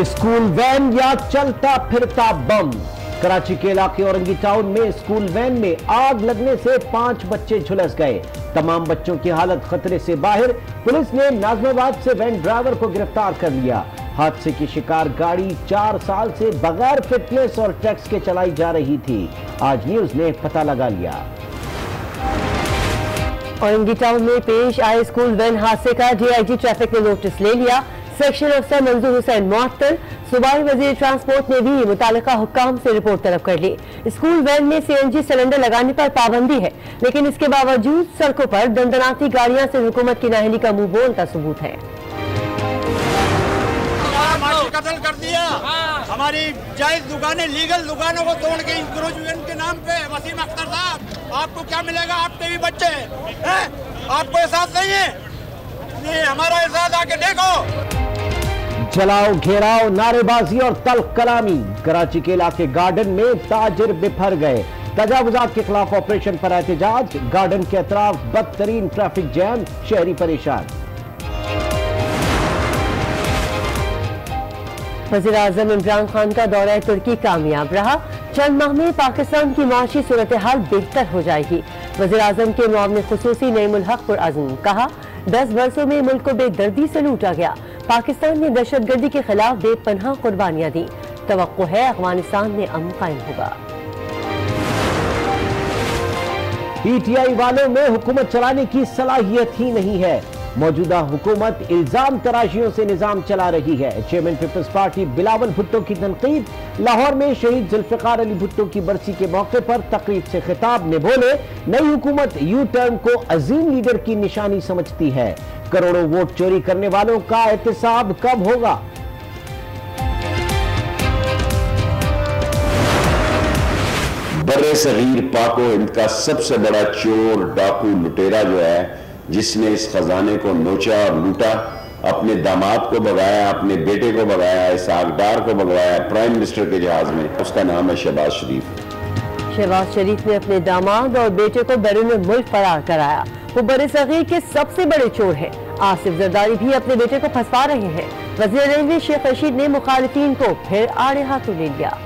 School van या चलता फिरता बम। कराची के इलाके औरंगी टाउन में स्कूल वैन में आग लगने से 5 बच्चे झुलस गए। तमाम बच्चों की हालत खतरे से बाहर। पुलिस ने नाज़िमाबाद से वैन ड्राइवर को गिरफ्तार कर लिया। हादसे की शिकार गाड़ी 4 साल से बगैर फिटनेस और टैक्स के चलाई जा रही थी। आज न्यूज ने पता लगा लिया। औरंगी टाउन में पेश आए स्कूल वैन हादसे का डीआईजी ट्रैफिक ने नोटिस ले लिया। सेक्शन अफसर मंजूर हुसैन मुअत्तल, सूबाई वजीर ट्रांसपोर्ट ने भी मुतालिका हुक्काम से रिपोर्ट तलब कर ली। स्कूल वैन में सीएनजी सिलेंडर लगाने पर पाबंदी है, लेकिन इसके बावजूद सड़कों पर दंदनाती गाड़ियां से हुकूमत की नाअहली का मुंह बोल का सबूत है। कत्ल कर दिया, हमारी जायज दुकानें, लीगल दुकानों को तोड़ के इंक्रोचमेंट के नाम पे। वसीम अख्तर साहब, आपको क्या मिलेगा? आपके भी बच्चे हैं, आपको एहसास नहीं है? नहीं, हमारा एहसास आके देखो। जलाओ, घेराव, नारेबाजी और तल्ख कलामी। कराची के इलाके गार्डन में ताजिर बिफर गए। तजावुजात के खिलाफ ऑपरेशन पर एहतजाज। गार्डन के अतराफ बदतरीन ट्रैफिक जैम, शहरी परेशान। वज़ीर आज़म इमरान खान का दौरा तुर्की कामयाब रहा। चंद माह में पाकिस्तान की माशी सूरत हाल बेहतर हो जाएगी। वज़ीर आज़म के मुआविन खुसूसी नईमुल हक पुरअज़्म, कहा 10 बरसों में मुल्क को बेदर्दी से लूटा गया। पाकिस्तान ने दहशतगर्दी के खिलाफ बेपनाह कुर्बानियां दी। तवक्को है अफगानिस्तान में अमन कायम होगा। पीटीआई वालों में हुकूमत चलाने की सलाहियत ही नहीं है। मौजूदा हुकूमत इल्जाम तराशियों से निजाम चला रही है। Chairman people's party Bilawal Bhutto की तनकीद। लाहौर में शहीद जुल्फिकार अली भुट्टो की बरसी के मौके पर तकरीब से खिताब में बोले, नई हुकूमत यू टर्न को अजीम लीडर की निशानी समझती है। करोड़ों वोट चोरी करने वालों का एहतिसाब कब होगा? बड़े सगीर पाको हिंद का सबसे बड़ा चोर, डाकू, लुटेरा जो है, जिसने इस खजाने को नोचा और लूटा, अपने दामाद को भगाया, अपने बेटे को भगाया, इस आगदार को भगवाया प्राइम मिनिस्टर के जहाज में, उसका नाम है शहबाज शरीफ। शहबाज शरीफ ने अपने दामाद और बेटे को बैरून मुल्क फरार कराया। वो बड़े सगीर के सबसे बड़े चोर हैं। आसिफ जरदारी भी अपने बेटे को फंसवा रहे हैं। वज़ीर रेलवे शेख रशीद ने मुखालिफिन को फिर आड़े हाथों ले लिया।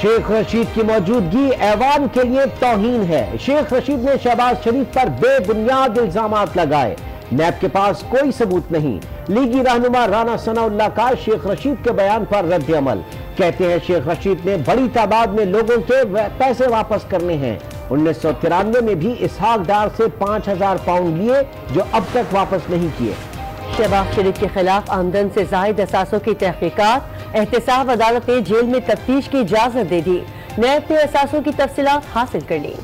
शेख रशीद की मौजूदगी ऐवान के लिए तौहीन है। शेख रशीद ने शहबाज शरीफ पर बेबुनियाद इल्जामात लगाए। नैब के पास कोई सबूत नहीं। लीगी रहनुमा राना सनाउल्लाह का शेख रशीद के बयान पर रद्द अमल। कहते हैं शेख रशीद ने बड़ी तादाद में लोगों के पैसे वापस करने हैं। 1993 में भी इसहाक डार से 5000 पाउंड लिए, जो अब तक वापस नहीं किए। शहबाज शरीफ के खिलाफ आमदन से जायद असासों की तहकीकात। एहतसाब अदालत ने जेल में तफ्तीश की इजाजत दे दी। नैब ने असासों की तफसीलात हासिल कर ली।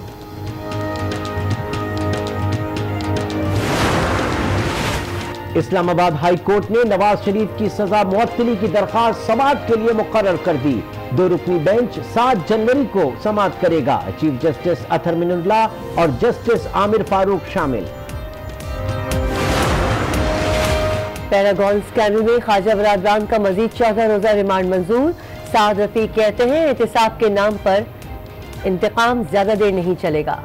इस्लामाबाद हाई कोर्ट ने नवाज शरीफ की सजा मुअत्तली की दरखास्त समाअत के लिए मुकर्रर कर दी। 2 रुकनी बेंच 7 जनवरी को समाअत करेगा। चीफ जस्टिस अतहर मिनुल्लाह और जस्टिस आमिर फारूक शामिल। पैरागॉन स्कैंडल में ख्वाजा बरादरान का मजीद 14 रोजा रिमांड मंजूर। साद रफीक कहते हैं एहतिसाब के नाम पर इंतकाम ज्यादा देर नहीं चलेगा।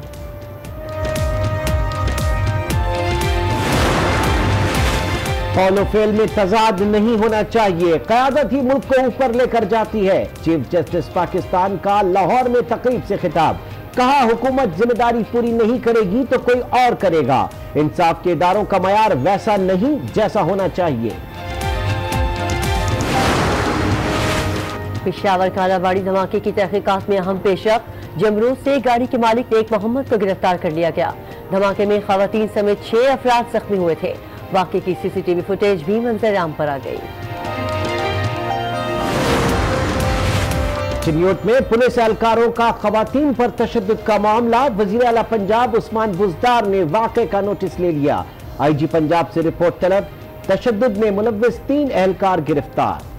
कौल फेल में तजाद नहीं होना चाहिए। क़यादत ही मुल्क को ऊपर लेकर जाती है। चीफ जस्टिस पाकिस्तान का लाहौर में तकरीब से खिताब। कहा हुकूमत जिम्मेदारी पूरी नहीं करेगी तो कोई और करेगा। इंसाफ के इदारों का मयार वैसा नहीं जैसा होना चाहिए। पेशावर कालाबाड़ी धमाके की तहकीकात में अहम पेशरफ्त। जमरूद से गाड़ी के मालिक नेक मोहम्मद को गिरफ्तार कर लिया गया। धमाके में खवातीन समेत 6 अफराद जख्मी हुए थे। वाक़े की सीसीटीवी फुटेज भी मंजर-ए-आम पर आ गई। चिन्योट में पुलिस एहलकारों का खवातीन पर तशद्दुद का मामला। वज़ीर आला पंजाब उस्मान बुज़दार ने वाक़े का नोटिस ले लिया। आईजी पंजाब से रिपोर्ट तलब। तशद्दुद में मुलव्विस 3 एहलकार गिरफ्तार।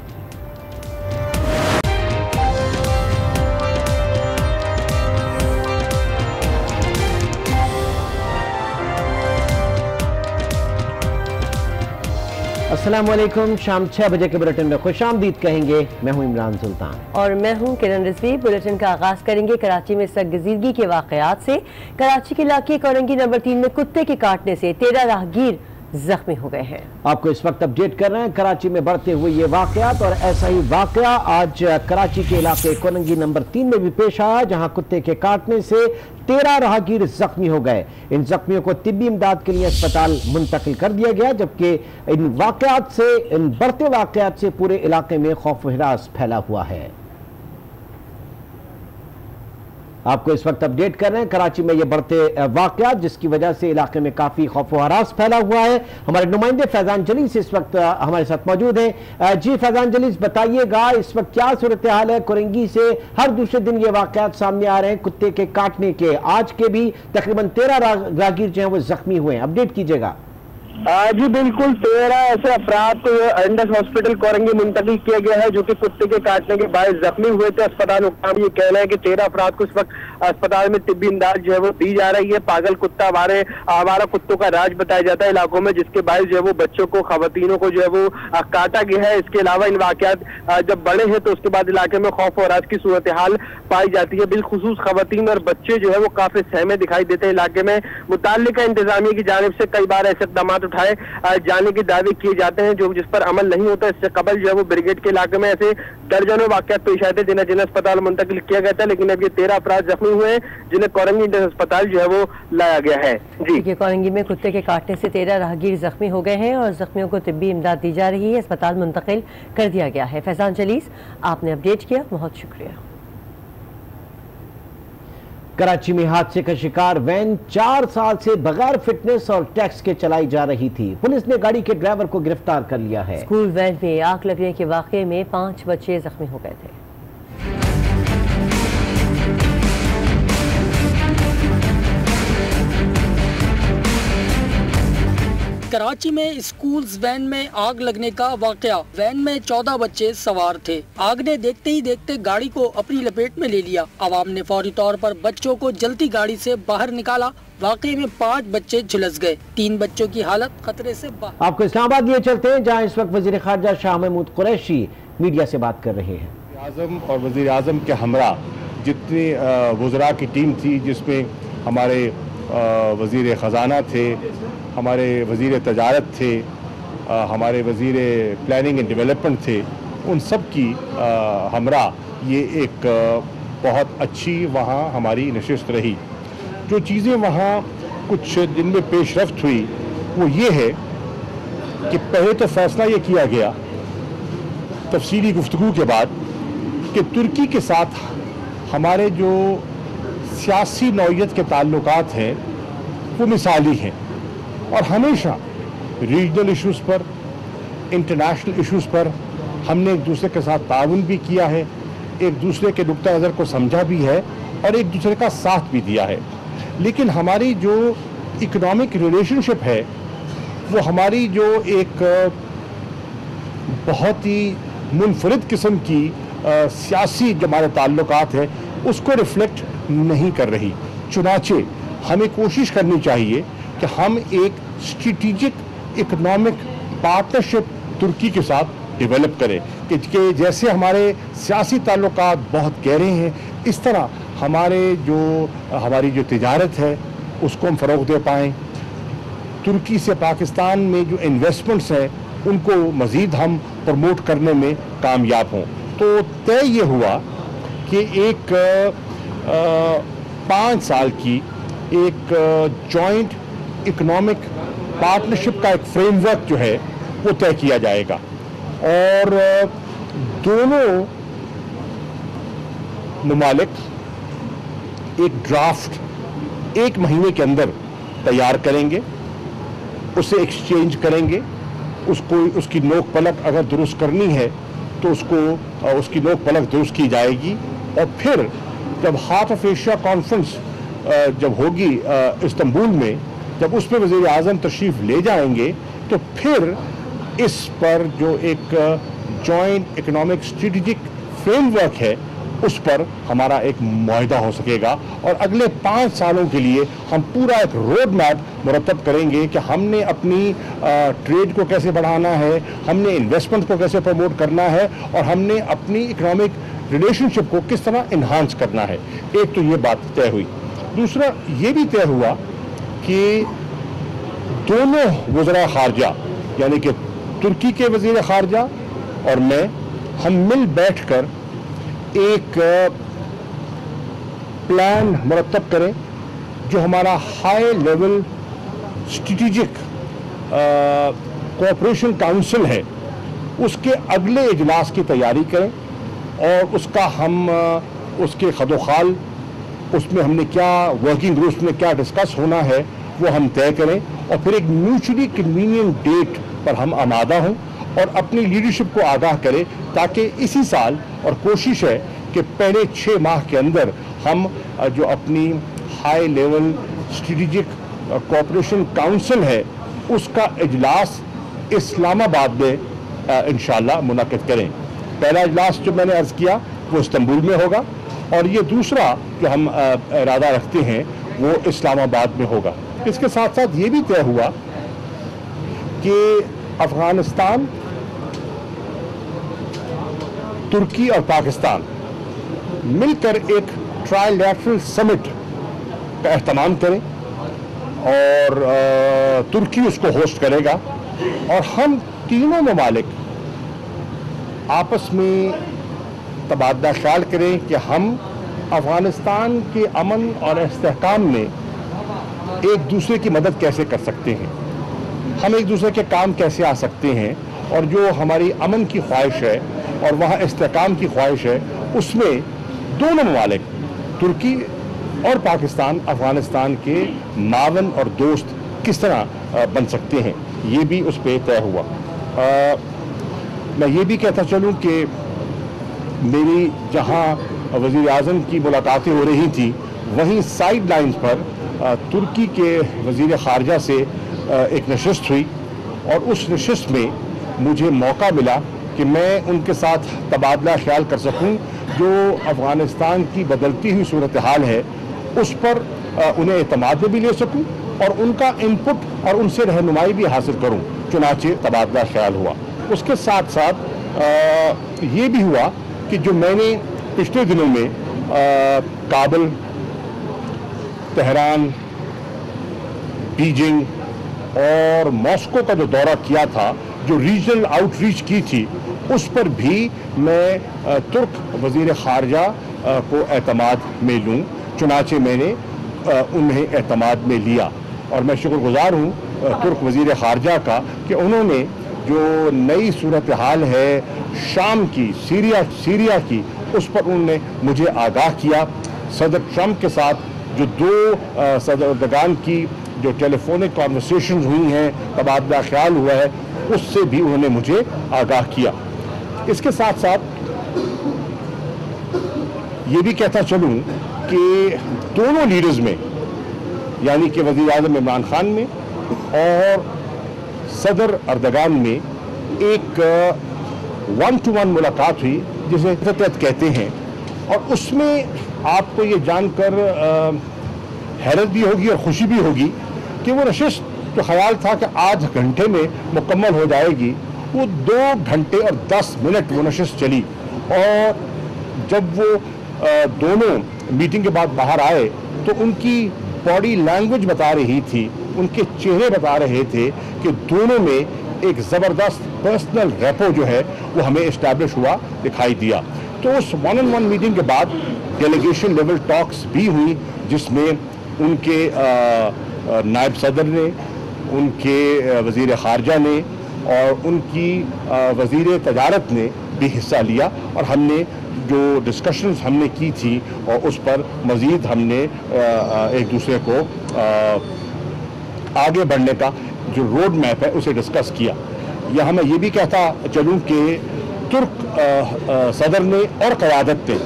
अस्सलाम वालेकुम। शाम 6 बजे के बुलेटिन में खुशामदीद कहेंगे। मैं हूं इमरान सुल्तान और मैं हूं किरण रिजवी। बुलेटिन का आगाज करेंगे कराची में सरगर्दगी के वाकयात से। कराची के इलाके कोरंगी नंबर 3 में कुत्ते के काटने से 13 राहगीर जख्मी हो गए हैं। आपको इस वक्त अपडेट कर रहे हैं कराची में बढ़ते हुए ये वाकयात, और ऐसा ही वाकया आज कराची के इलाके कोरंगी नंबर 3 में भी पेश आया, जहां कुत्ते के काटने से 13 राहगीर जख्मी हो गए। इन जख्मियों को तिब्बी इमदाद के लिए अस्पताल मुंतकिल कर दिया गया, जबकि इन बढ़ते वाकयात से पूरे इलाके में खौफ व हिरास फैला हुआ है। आपको इस वक्त अपडेट कर रहे हैं कराची में ये बढ़ते वाकयात, जिसकी वजह से इलाके में काफी खौफ व हरास फैला हुआ है। हमारे नुमाइंदे फैजान जलीस इस वक्त हमारे साथ मौजूद हैं। जी फैजान जलीस, बताइएगा इस वक्त क्या सूरत हाल है? कोरंगी से हर दूसरे दिन ये वाकयात सामने आ रहे हैं कुत्ते के काटने के। आज के भी तकरीबन 13 राहगीर जो हैं वो जख्मी हुए हैं, अपडेट कीजिएगा। जी बिल्कुल, 13 ऐसे अफराद को इंडस हॉस्पिटल कोरंगी मुंतकिल किया गया है जो कि कुत्ते के काटने के बाद जख्मी हुए थे। अस्पताल हुक्काम ये कहना है कि 13 अफराद को इस वक्त अस्पताल में तिब्बी इमदाद जो है वो दी जा रही है। पागल कुत्ता हमारा कुत्तों का राज बताया जाता है इलाकों में, जिसके बायस जो है वो बच्चों को, खवातीनों को जो है वो काटा गया है। इसके अलावा इन वाकयात जब बड़े हैं तो उसके बाद इलाके में खौफ और राज की सूरत हाल पाई जाती है। बिलखुसूस खवातीन और बच्चे जो है वो काफी सहमे दिखाई देते हैं इलाके में। मुताल्लिका इंतजामिया की जानिब से कई बार ऐसे इक़दाम उठाए जाने के दावे किए जाते हैं जो जिस पर अमल नहीं होता। इससे कबल जो है वो ब्रिगेड के इलाके में ऐसे दर्जनों वाकयात पेश आए थे जिन्हें अस्पताल मुंतकिल किया गया था, लेकिन अब ये 13 अफराद जख्मी हुए हैं जिन्हें कोरंगी इंडस अस्पताल जो है वो लाया गया है। जी कोरंगी में कुत्ते के काटने से 13 राहगीर जख्मी हो गए हैं और जख्मियों को तिब्बी इमदाद दी जा रही है। अस्पताल मुंतकिल कर दिया गया है। फैजान जलीस, आपने अपडेट किया, बहुत शुक्रिया। कराची में हादसे का शिकार वैन 4 साल से बगैर फिटनेस और टैक्स के चलाई जा रही थी। पुलिस ने गाड़ी के ड्राइवर को गिरफ्तार कर लिया है। स्कूल वैन में आग लगने के वाकये में 5 बच्चे जख्मी हो गए थे। कराची में स्कूल्स वैन में आग लगने का वाकया। वैन में 14 बच्चे सवार थे। आग ने देखते ही देखते गाड़ी को अपनी लपेट में ले लिया। आवाम ने फौरी तौर पर बच्चों को जल्दी गाड़ी से बाहर निकाला। वाकई में 5 बच्चे झुलस गए। 3 बच्चों की हालत खतरे से बाहर। आपको इस्लामाबाद लिए चलते हैं, जहाँ इस वक्त वजीर खारजा शाह महमूद कुरैशी मीडिया से बात कर रहे हैं। आज़म और वज़ीर आज़म के हमरा जितनी वज़रा की टीम थी, जिसमें हमारे वज़ीर ख़जाना थे, हमारे वज़ीर तजारत थे, हमारे वज़ीर प्लानिंग एंड डेवलपमेंट थे, उन सब की हमरा ये एक बहुत अच्छी वहाँ हमारी नशिस्त रही। जो चीज़ें वहाँ कुछ दिन में पेशरफ्त हुई वो ये है कि पहले तो फैसला ये किया गया तफसीली गुफ्तगू के बाद कि तुर्की के साथ हमारे जो सियासी नौइयत के ताल्लुकात हैं वो मिसाली हैं, और हमेशा रीजनल इश्यूज़ पर, इंटरनेशनल इश्यूज़ पर हमने एक दूसरे के साथ ताउन भी किया है, एक दूसरे के नुक्ता नज़र को समझा भी है और एक दूसरे का साथ भी दिया है। लेकिन हमारी जो इकोनॉमिक रिलेशनशिप है वो हमारी जो एक बहुत ही मुनफरिद किस्म की सियासी जो हमारे ताल्लुकात हैं उसको रिफ्लेक्ट नहीं कर रही। चुनाचे हमें कोशिश करनी चाहिए कि हम एक स्ट्रेटेजिक इकोनॉमिक पार्टनरशिप तुर्की के साथ डेवलप करें कि जैसे हमारे सियासी ताल्लुकात बहुत गहरे हैं, इस तरह हमारी जो तिजारत है उसको हम फ़रोग़ दे पाएँ। तुर्की से पाकिस्तान में जो इन्वेस्टमेंट्स हैं उनको मज़ीद हम प्रमोट करने में कामयाब हों। तो तय ये हुआ कि एक 5 साल की एक जॉइंट इकोनॉमिक पार्टनरशिप का एक फ्रेमवर्क जो है वो तय किया जाएगा, और दोनों ममालिक एक ड्राफ्ट 1 महीने के अंदर तैयार करेंगे, उसे एक्सचेंज करेंगे, उसकी नोक पलक अगर दुरुस्त करनी है तो उसकी नोक पलक दुरुस्त की जाएगी। और फिर जब हार्ट ऑफ एशिया कॉन्फ्रेंस जब होगी इस्तांबुल में, जब उसमें वज़ीर आज़म तशरीफ़ ले जाएंगे तो फिर इस पर जो एक जॉइंट इकोनॉमिक स्ट्रेटेजिक फ्रेमवर्क है उस पर हमारा एक मुआहिदा हो सकेगा और अगले 5 सालों के लिए हम पूरा एक रोड मैप मुरतब करेंगे कि हमने अपनी ट्रेड को कैसे बढ़ाना है, हमने इन्वेस्टमेंट को कैसे प्रमोट करना है और हमने अपनी इकोनॉमिक रिलेशनशिप को किस तरह इन्हांस करना है। एक तो ये बात तय हुई। दूसरा ये भी तय हुआ कि दोनों वज़रा ख़ारजा यानी कि तुर्की के वज़ीर ख़ारजा और मैं हम मिल बैठकर एक प्लान मुरतब करें जो हमारा high level strategic cooperation council है उसके अगले इजलास की तैयारी करें और उसका हम उसके खदोखाल उसमें हमने क्या वर्किंग ग्रुप्स में क्या डिस्कस होना है वो हम तय करें और फिर एक म्यूचुअली कन्वीनियंट डेट पर हम आमादा हों और अपनी लीडरशिप को आगाह करें ताकि इसी साल और कोशिश है कि पहले 6 माह के अंदर हम जो अपनी high level strategic cooperation council है उसका इजलास इस्लामाबाद में इंशाअल्लाह मुनक़िद करें। पहला इजलास जो मैंने अर्ज़ किया वो इस्तांबुल में होगा और ये दूसरा जो हम इरादा रखते हैं वो इस्लामाबाद में होगा। इसके साथ साथ ये भी तय हुआ कि अफ़गानिस्तान, तुर्की और पाकिस्तान मिलकर एक ट्राइलैटरल समिट का एहतमाम करें और तुर्की उसको होस्ट करेगा और हम तीनों ममालिक आपस में तबादला ख्याल करें कि हम अफ़गानिस्तान के अमन और इस्तेहकाम में एक दूसरे की मदद कैसे कर सकते हैं, हम एक दूसरे के काम कैसे आ सकते हैं और जो हमारी अमन की ख्वाहिश है और वहाँ इस्तेहकाम की ख्वाहिश है उसमें दोनों ममालिक तुर्की और पाकिस्तान अफ़गानिस्तान के मावन और दोस्त किस तरह बन सकते हैं, ये भी उस पर तय हुआ। मैं ये भी कहता चलूँ कि मेरी जहाँ वज़ीर आज़म की मुलाकातें हो रही थी वहीं साइड लाइन्स पर तुर्की के वज़ीर ख़ारजा से एक नशिस्त हुई और उस नशिस्त में मुझे मौका मिला कि मैं उनके साथ तबादला ख्याल कर सकूं जो अफ़गानिस्तान की बदलती हुई सूरत हाल है उस पर उन्हें एतमाद में भी ले सकूं और उनका इनपुट और उनसे रहनुमाई भी हासिल करूं। चुनाचे तबादला ख्याल हुआ। उसके साथ साथ ये भी हुआ कि जो मैंने पिछले दिनों में काबुल, तेहरान, बीजिंग और मॉस्को का जो दौरा किया था, जो रीजनल आउटरीच की थी, उस पर भी मैं तुर्क वज़ीर ख़ारजा को एतमाद में लूँ। चुनाचे मैंने उन्हें एतमाद में लिया और मैं शुक्रगुज़ार हूँ तुर्क वज़ीर ख़ारजा का कि उन्होंने जो नई सूरत हाल है शाम की, सीरिया की, उस पर उन्होंने मुझे आगाह किया। सदर ट्रंप के साथ जो 2 सदरदगान की जो टेलीफोनिक कॉन्वर्सेशन हुई हैं, तबादला ख्याल हुआ है, उससे भी उन्होंने मुझे आगाह किया। इसके साथ साथ ये भी कहता चलूँ कि दोनों लीडर्स में यानी कि वज़ीर आज़म इमरान खान में और सदर अर्दगान में एक 1-to-1 मुलाकात हुई जिसे तहत कहते हैं और उसमें आपको ये जानकर हैरत भी होगी और खुशी भी होगी कि वो नशिस्त जो ख्याल था कि आध घंटे में मुकम्मल हो जाएगी, वो 2 घंटे और 10 मिनट वो नशिस्त चली और जब वो दोनों मीटिंग के बाद बाहर आए तो उनकी बॉडी लैंग्वेज बता रही थी, उनके चेहरे बता रहे थे कि दोनों में एक ज़बरदस्त पर्सनल रेपो जो है वो हमें इस्टेब्लिश हुआ दिखाई दिया। तो उस 1-on-1 मीटिंग के बाद डेलीगेशन लेवल टॉक्स भी हुई जिसमें उनके नायब सदर ने, उनके वज़ीर ख़ारजा ने और उनकी वज़ीर तजारत ने भी हिस्सा लिया और हमने जो डिस्कशंस हमने की थी और उस पर मज़ीद हमने एक दूसरे को आगे बढ़ने का जो रोड मैप है उसे डिस्कस किया। यहाँ मैं ये भी कहता चलूँ कि तुर्क सदर ने और क़यादत ने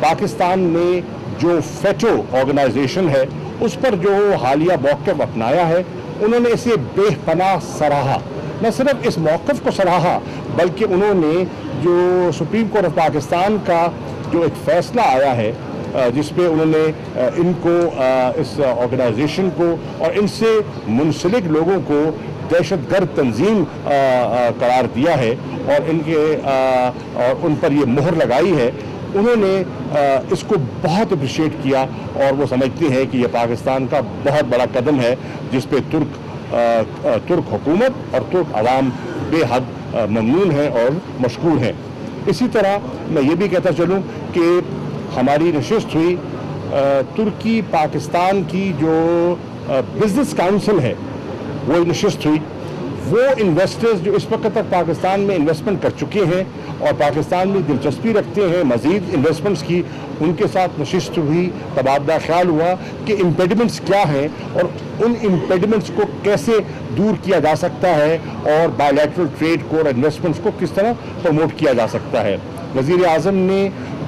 पाकिस्तान में जो फेटो ऑर्गेनाइजेशन है उस पर जो हालिया मौक़िफ़ अपनाया है, उन्होंने इसे बेपनाह सराहा। न सिर्फ इस मौक़िफ़ को सराहा बल्कि उन्होंने जो सुप्रीम कोर्ट ऑफ पाकिस्तान का जो एक फ़ैसला आया है जिस पे उन्होंने इनको इस ऑर्गेनाइजेशन को और इनसे मुंसलिक लोगों को दहशतगर्द तंजीम करार दिया है और इनके और उन पर ये मोहर लगाई है, उन्होंने इसको बहुत अप्रिशिएट किया और वो समझते हैं कि ये पाकिस्तान का बहुत बड़ा कदम है जिस पे तुर्क हुकूमत और तुर्क अवाम बेहद ममनून है और मशकूर हैं। इसी तरह मैं ये भी कहता चलूँ कि हमारी नशिस्त हुई तुर्की पाकिस्तान की जो बिजनेस काउंसिल है वो नशिस्त हुई। वो इन्वेस्टर्स जो इस वक्त तक पाकिस्तान में इन्वेस्टमेंट कर चुके हैं और पाकिस्तान में दिलचस्पी रखते हैं मज़ीद इन्वेस्टमेंट्स की, उनके साथ नशिस्त हुई, तबादला ख्याल हुआ कि इम्पेडिमेंट्स क्या हैं और उन इम्पेडिमेंट्स को कैसे दूर किया जा सकता है और बायलैटरल ट्रेड को और इन्वेस्टमेंट्स को किस तरह प्रमोट किया जा सकता है। वज़ीर आज़म ने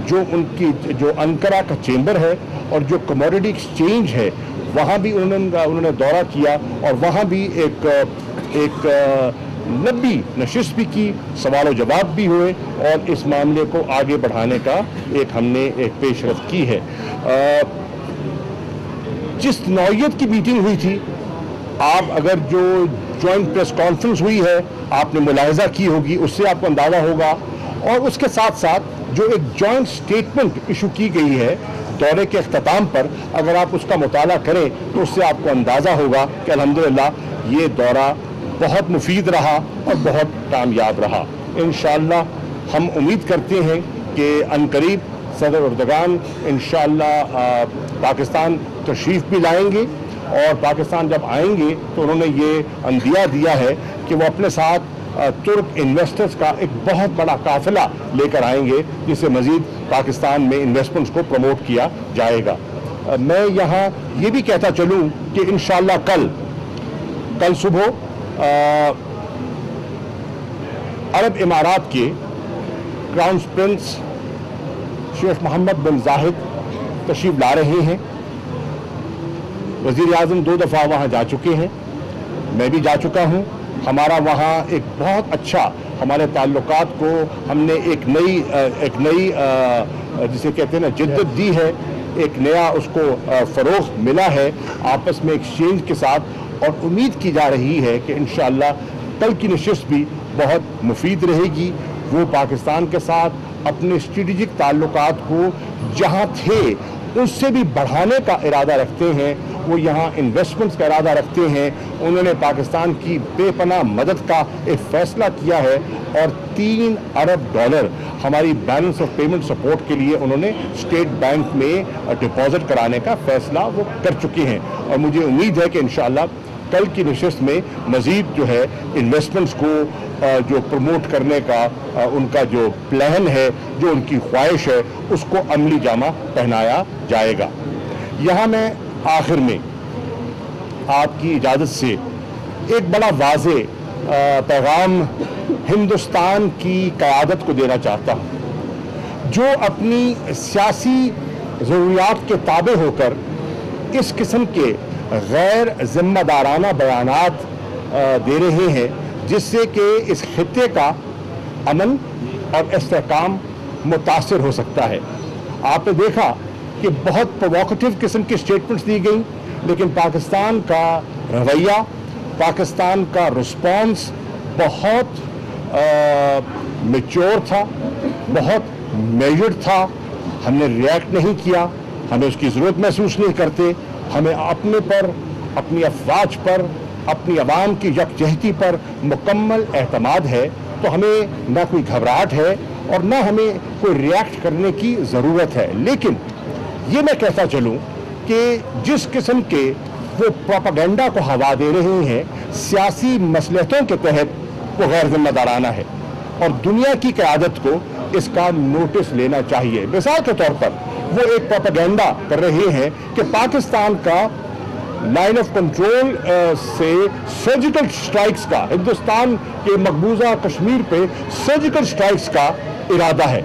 जो अंकारा का चेंबर है और जो कमोडिटी एक्सचेंज है वहाँ भी उन्होंने दौरा किया और वहाँ भी एक लंबी नशिस्त भी की, सवाल जवाब भी हुए और इस मामले को आगे बढ़ाने का हमने एक पेशरफ्त की है। जिस नौयत की मीटिंग हुई थी, आप अगर जो जॉइंट प्रेस कॉन्फ्रेंस हुई है आपने मुलाहिजा की होगी, उससे आपको अंदाज़ा होगा और उसके साथ साथ जो एक जॉइंट स्टेटमेंट इशू की गई है दौरे के अख्ताम पर, अगर आप उसका मुताला करें तो उससे आपको अंदाज़ा होगा कि अल्हम्दुलिल्लाह ये दौरा बहुत मुफीद रहा और बहुत कामयाब रहा। इंशाअल्लाह हम उम्मीद करते हैं कि अनकरीब सदर एर्दोगान इंशाअल्लाह पाकिस्तान तशरीफ़ भी लाएंगे और पाकिस्तान जब आएंगे तो उन्होंने ये अंदिया दिया है कि वो अपने साथ तुर्क इन्वेस्टर्स का एक बहुत बड़ा काफिला लेकर आएंगे जिससे मज़ीद पाकिस्तान में इन्वेस्टमेंट्स को प्रमोट किया जाएगा। मैं यहाँ ये भी कहता चलूँ कि इंशाअल्लाह कल सुबह अरब इमारात के क्राउन प्रिंस शेख मोहम्मद बिन जाहिद तशरीफ ला रहे हैं। वज़ीर आज़म 2 दफ़ा वहाँ जा चुके हैं, मैं भी जा चुका हूँ। हमारा वहाँ एक बहुत अच्छा हमारे ताल्लुकात को हमने एक नई जिसे कहते हैं ना जिद्दत दी है, एक नया उसको फ़रोग़ मिला है आपस में एक्सचेंज के साथ और उम्मीद की जा रही है कि इंशाअल्लाह कल की नशिस्त भी बहुत मुफीद रहेगी। वो पाकिस्तान के साथ अपने स्ट्रेटेजिक ताल्लुकात को जहाँ थे उससे भी बढ़ाने का इरादा रखते हैं, वो यहाँ इन्वेस्टमेंट्स का इरादा रखते हैं। उन्होंने पाकिस्तान की बेपनाह मदद का एक फ़ैसला किया है और $3 अरब हमारी बैलेंस ऑफ पेमेंट सपोर्ट के लिए उन्होंने स्टेट बैंक में डिपॉजिट कराने का फ़ैसला वो कर चुके हैं और मुझे उम्मीद है कि इंशाअल्लाह कल की नशिस्त में मज़ीद जो है इन्वेस्टमेंट्स को जो प्रमोट करने का उनका जो प्लान है, जो उनकी ख्वाहिश है, उसको अमली जामा पहनाया जाएगा। यहाँ मैं आखिर में आपकी इजाज़त से एक बड़ा वाज़े पैगाम हिंदुस्तान की क़यादत को देना चाहता हूँ, जो अपनी सियासी ज़रूरियात के ताबे होकर इस किस्म के गैर ज़िम्मेदाराना बयानात दे रहे हैं जिससे कि इस खित्ते का अमन और इस्तेहकाम मुतासिर हो सकता है। आपने देखा कि बहुत प्रोवोकेटिव किस्म की स्टेटमेंट्स दी गई, लेकिन पाकिस्तान का रवैया, पाकिस्तान का रिस्पॉन्स बहुत मैच्योर था, बहुत मेजर्ड था। हमने रिएक्ट नहीं किया, हमें उसकी ज़रूरत महसूस नहीं करते। हमें अपने पर, अपनी अफवाज पर, अपनी आवाम की यकजहती पर मुकम्मल एतमाद है, तो हमें ना कोई घबराहट है और ना हमें कोई रिएक्ट करने की ज़रूरत है। लेकिन ये मैं कहता चलूँ कि जिस किस्म के वो प्रोपेगेंडा को हवा दे रहे हैं सियासी मसलहतों के तहत, वो गैर जिम्मेदाराना है और दुनिया की क़यादत को इसका नोटिस लेना चाहिए। मिसाल के तौर पर वो एक प्रोपेगेंडा कर रहे हैं कि पाकिस्तान का लाइन ऑफ कंट्रोल से सर्जिकल स्ट्राइक्स का, हिंदुस्तान के मकबूजा कश्मीर पे सर्जिकल स्ट्राइक्स का इरादा है।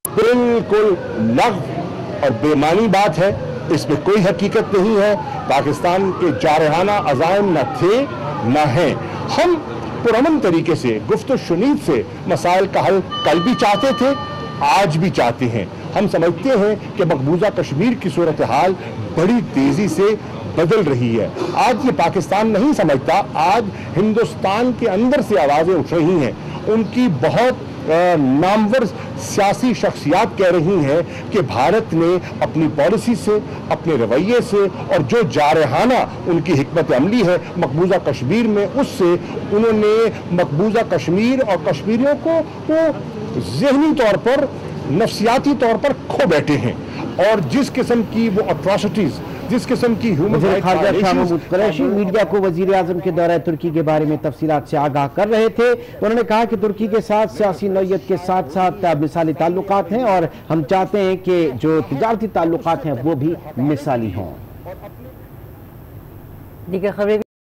बिल्कुल लग़्व और बेमानी बात है, इसमें कोई हकीकत नहीं है। पाकिस्तान के जारहाना अज़ाइम न थे न हैं। हम पुरअमन तरीके से गुफ्त शुनीद से मसाइल का हल कल भी चाहते थे, आज भी चाहते हैं हम समझते हैं कि मकबूजा कश्मीर की सूरत हाल बड़ी तेजी से बदल रही है। आज ये पाकिस्तान नहीं समझता, आज हिंदुस्तान के अंदर से आवाजें उठ रही हैं। उनकी बहुत नामवर सियासी शख्सियात कह रही हैं कि भारत ने अपनी पॉलिसी से, अपने रवैये से और जो जारहाना उनकी हिकमत अमली है मकबूजा कश्मीर में, उससे उन्होंने मकबूजा कश्मीर और कश्मीरियों को वो ज़हनी तौर पर, नफ्सियाती तौर पर खो बैठे हैं। और जिस किस्म की वो अट्रॉसिटीज, जिस किस्म की वज़ीर ख़ारजा शाह महमूद कुरैशी मीडिया को वज़ीर आज़म के दौरे तुर्की के बारे में तफसीलात से आगाह कर रहे थे। उन्होंने कहा कि तुर्की के साथ सियासी नौयत के साथ साथ मिसाली ताल्लुकात हैं और हम चाहते हैं कि जो तिजारती ताल्लुकात हैं वो भी मिसाली हों। दीगर खबरें